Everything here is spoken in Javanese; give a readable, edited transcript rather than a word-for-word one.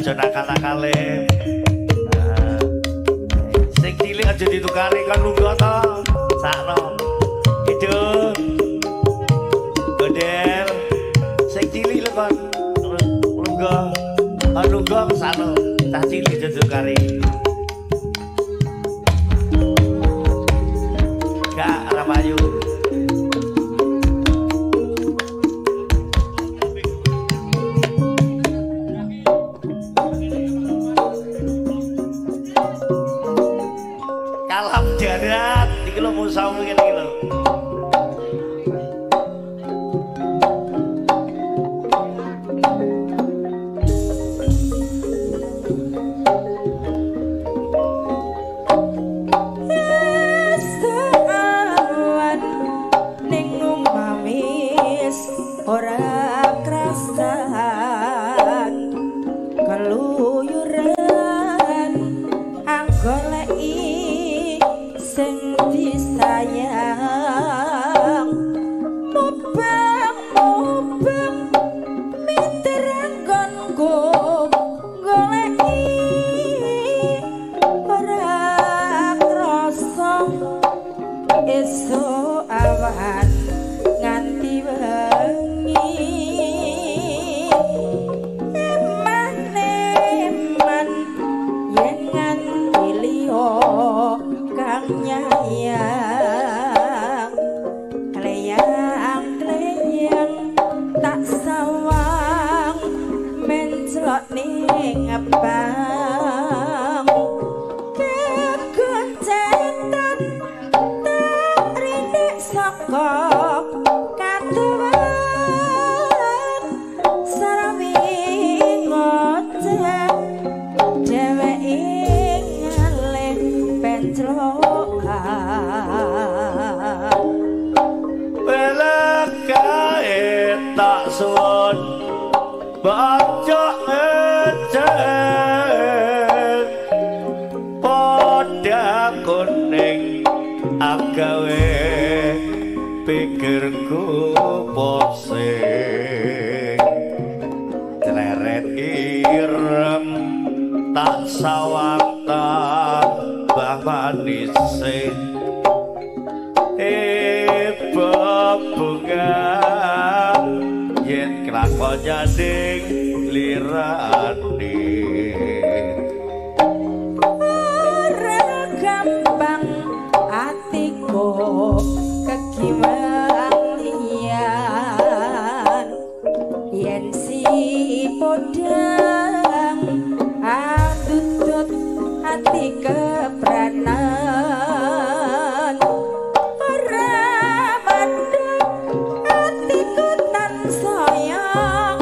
aja nakal-nakale. Sing cilik aja ditukari kon lunga to. Sakno. Hidup. Godel. Sing cilik lho kon. Lunga. Lunga sakno. Cah cilik aja ditukari. Gak Rapayu. Kalam darat iki lho musa mungkin iki lho. Ora krasan keluyuran anggoleki sing disayang mubeng miteranggonku goleki ora krasa esuk awan nganti eman yen nganti liya kang nyayang kleyang tak sawang mencelok ning abang kegoncetan tak rindik saka tak suwun baca ngecek padha kuning agawe pikirku pusing celeret irem tak sawata bah manise bebungan yen kelakon jading lirane ora gampang atiku kekiwang liyan yen si podang adutut ati kepranan ora mandeg atiku tansaya